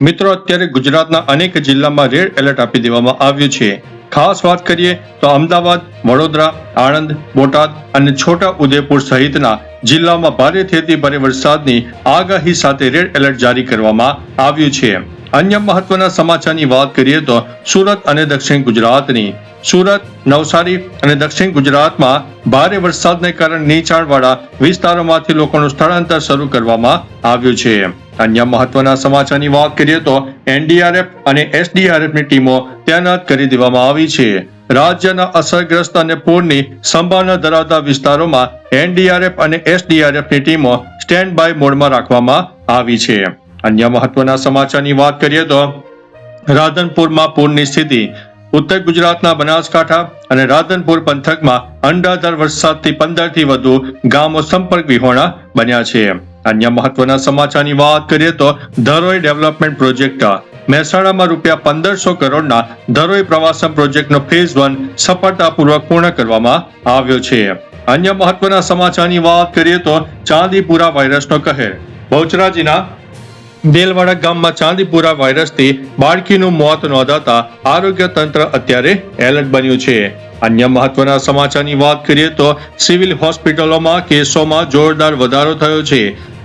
મિત્રો, અત્યારે ગુજરાતના અનેક જિલ્લામાં રેડ એલર્ટ આપી દેવામાં આવ્યું છે. ખાસ વાત કરીએ તો અમદાવાદ, વડોદરા, આણંદ, બોટાદ અને છોટા ઉદેપુર સહિતના જિલ્લામાં ભારેથી અતિ ભારે વરસાદની આગાહી સાથે રેડ એલર્ટ જારી કરવામાં આવ્યું છે. અન્ય મહત્વના સમાચારની વાત કરીએ તો સુરત અને દક્ષિણ ગુજરાતની. સુરત, નવસારી અને દક્ષિણ ગુજરાતમાં ભારે વરસાદને કારણે નીચાણવાળા વિસ્તારોમાંથી લોકોનું સ્થળાંતર શરૂ કરવામાં આવ્યું છે. અન્ય મહત્વના સમાચારની વાત કરીએ તો એનડીઆરએફ અને એસડીઆરએફની ટીમો તૈનાત કરી દેવામાં આવી છે. રાજ્યના અસરગ્રસ્ત અને પૂરની સંભાવના ધરાવતા વિસ્તારોમાં એનડીઆરએફ અને એસડીઆરએફની ટીમો સ્ટેન્ડ બાય મોડમાં રાખવામાં આવી છે. અન્ય મહત્વના સમાચારની વાત કરીએ તો રાધનપુરમાં પૂરની સ્થિતિ. ઉત્તર ગુજરાતના બનાસકાંઠા અને રાધનપુર પંથકમાં અનરાધાર વરસાદથી 15 થી વધુ ગામો સંપર્ક વિહોણા બન્યા છે. અન્ય મહત્વના સમાચારની વાત કરીએ તો ધરોઈ ડેવલપમેન્ટ પ્રોજેક્ટ. મહેસાણામાં રૂપિયા 1500 કરોડના ધરોઈ પ્રવાસન પ્રોજેક્ટનો ફેઝ 1 સફળતાપૂર્વક પૂર્ણ કરવામાં આવ્યો છે. અન્ય મહત્વના સમાચારની વાત કરીએ તો ચાંદીપુરા વાયરસનો કહેર. બહુચરાજીના દેલવાડા ગામમાં ચાંદીપુરા વાયરસથી બાળકીનું મોત નોંધાતા આરોગ્ય તંત્ર અત્યારે એલર્ટ બન્યું છે. અન્ય મહત્વના સમાચારની વાત કરીએ તો સિવિલ હોસ્પિટલોમાં કેસોમાં જોરદાર વધારો થયો છે.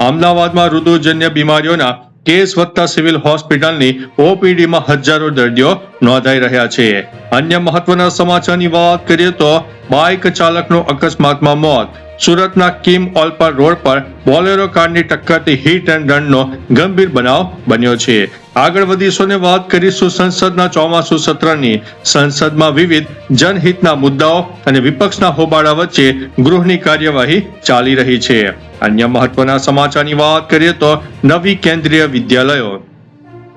અમદાવાદમાં ઋતુજન્ય બીમારીઓના કેસ વધતા સિવિલ હોસ્પિટલની ઓપીડીમાં હજારો દર્દીઓ નોંધાઈ રહ્યા છે. અન્ય મહત્વના સમાચારની વાત કરીએ તો બાઇક ચાલકનું અકસ્માતમાં મોત. સુરતના કિમ ઓલપર રોડ પર બોલેરો કારની ટક્કરથી હિટ એન્ડ રનનો ગંભીર બનાવ બન્યો છે. આગળ વધીશું ને વાત કરીશું સંસદના ચોમાસુ સત્રની. સંસદમાં વિવિધ જનહિતના મુદ્દાઓ અને વિપક્ષના હોબાળા વચ્ચે ગૃહની કાર્યવાહી ચાલી રહી છે. અન્ય મહત્વના સમાચારની વાત કરીએ તો નવી કેન્દ્રીય વિદ્યાલયો.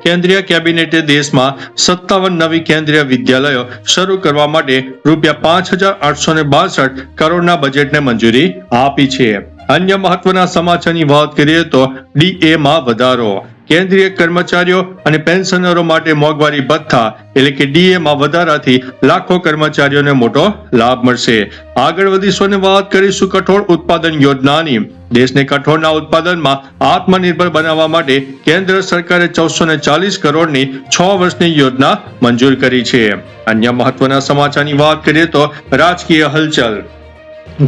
કેન્દ્રીય કેબિનેટે દેશમાં 57 નવી કેન્દ્રીય વિદ્યાલયો શરૂ કરવા માટે રૂપિયા 5862 કરોડના બજેટને મંજૂરી આપી છે. અન્ય મહત્વના સમાચારની વાત કરીએ તો ડીએમાં વધારો. કેન્દ્રીય કર્મચારીઓ અને પેન્શનરો માટે મોંઘવારી ભથ્થા એટલે કે ડીએમાં વધારાથી લાખો કર્મચારીઓને મોટો લાભ મળશે. આગળ વધીશું અને વાત કરીશું કઠોળ ઉત્પાદન યોજનાની. દેશને કઠોળના ઉત્પાદનમાં આત્મનિર્ભર બનાવવા માટે કેન્દ્ર સરકારે 1440 કરોડની 6 વર્ષની યોજના મંજૂર કરી છે. અન્ય મહત્વના સમાચારની વાત કરીએ તો રાજકીય હલચલ.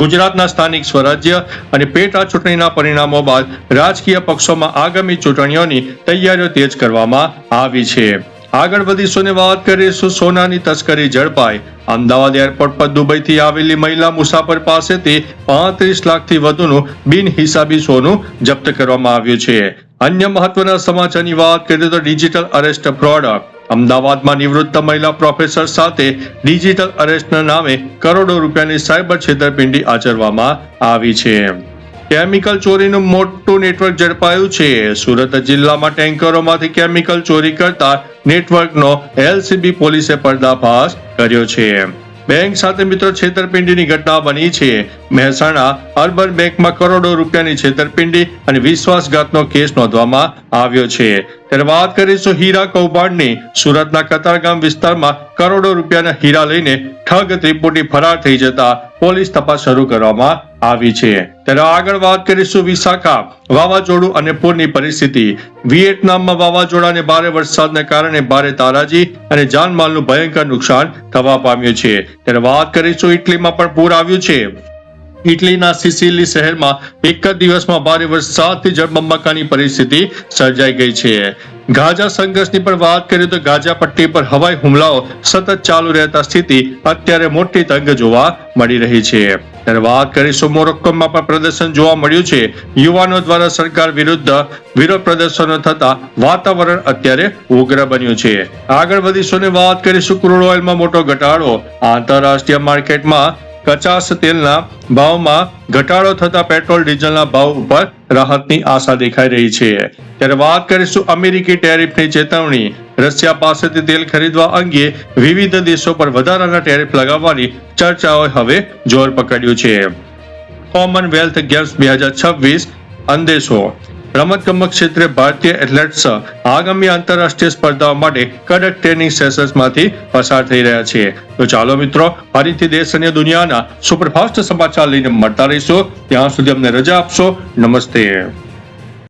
ગુજરાતના સ્થાનિક સ્વરાજ્ય અને પેટા ચૂંટણીના પરિણામો બાદ રાજકીય પક્ષોમાં આગામી ચૂંટણીઓની તૈયારીઓ તેજ કરવામાં આવી છે. આગળ વધીશું ને વાત કરીશું સોનાની તસ્કરી ઝડપાઈ. અમદાવાદ એરપોર્ટ પર દુબઈથી આવેલી મહિલા મુસાફર પાસેથી 35 લાખથી વધુનું બિનહિસાબી સોનું જપ્ત કરવામાં આવ્યું છે. અન્ય મહત્વના સમાચારની વાત કરીએ તો ડિજિટલ અરેસ્ટ ફ્રોડ. અમદાવાદમાં નિવૃત્ત મહિલા પ્રોફેસર સાથે ડિજિટલ અરેસ્ટના નામે કરોડો રૂપિયાની સાયબર છેતરપિંડી આચરવામાં આવી છે. કેમિકલ ચોરીનું મોટું નેટવર્ક ઝડપાયું છે. સુરત જિલ્લામાં ટેન્કરોમાંથી કેમિકલ ચોરી કરતા નેટવર્કનો એલસીબી પોલીસે પર્દાફાશ કર્યો છે. બેંક સાથે મિત્રો છેતરપિંડીની ઘટના બની છે. મહેસાણા અર્બન બેંકમાં કરોડો રૂપિયાની છેતરપિંડી અને વિશ્વાસઘાતનો કેસ નોંધવામાં આવ્યો છે. ત્યારે વાત કરીશું હીરા કૌભાંડની. સુરતના કતારગામ વિસ્તારમાં કરોડો રૂપિયાના હીરા લઈને ઠગ ત્રિપુટી ફરાર થઈ જતા પોલીસ તપાસ શરૂ કરવામાં આવી છે. ત્યારે આગળ વાત કરીશું વિશાખા વાવાઝોડું અને પૂરની પરિસ્થિતિ. વિયેટનામમાં વાવાઝોડા અને ભારે વરસાદને કારણે ભારે તારાજી અને જાનમાલનું ભયંકર નુકસાન થવા પામ્યું છે. ત્યારે વાત કરીશું ઇટલીમાં પણ પૂર આવ્યું છે. ઇટલીના સિસિલી શહેરમાં એક જ દિવસમાં ભારે વરસાદથી જળબંબાકારની પરિસ્થિતિ સર્જાઈ ગઈ છે. ગાઝા સંઘર્ષની પણ વાત કરીએ તો ગાઝા પટ્ટી પર હવાઈ હુમલાઓ સતત ચાલુ રહેતા સ્થિતિ અત્યારે મોટી તંગ જોવા મળી રહી છે. ત્યારે વાત કરીશું મોરોક્કોમાં પણ પ્રદર્શન જોવા મળ્યું છે. યુવાનો દ્વારા સરકાર વિરુદ્ધ વિરોધ પ્રદર્શનો થતા વાતાવરણ અત્યારે ઉગ્ર બન્યું છે. આગળ વધીશું ને વાત કરીશું ક્રૂડ ઓઇલમાં મોટો ઘટાડો. આંતરરાષ્ટ્રીય માર્કેટમાં કચાસ તેલના ભાવમાં ઘટાડો થતા પેટ્રોલ ડીઝલના ભાવ ઉપર રાહતની આશા દેખાઈ રહી છે. ત્યારે વાત કરીશું અમેરિકી ટેરિફની ચેતવણી. રશિયા પાસેથી તેલ ખરીદવા અંગે વિવિધ દેશો પર વધારાના ટેરિફ લગાવવાની ચર્ચાઓએ હવે જોર પકડ્યું છે. Commonwealth games 2026 અંદેશો. રમતગમત ક્ષેત્રે ભારતીય એથ્લેટ્સ આગામી આંતરરાષ્ટ્રીય સ્પર્ધાઓ માટે કડક ટ્રેનિંગ સેશન્સમાંથી પસાર થઈ રહ્યા છે. તો ચાલો મિત્રો, ફરીથી દેશ અને દુનિયાના સુપરફાસ્ટ સમાચાર લઈને મળતા રહીશું. ત્યાં સુધી અમને રજા આપશો. નમસ્તે.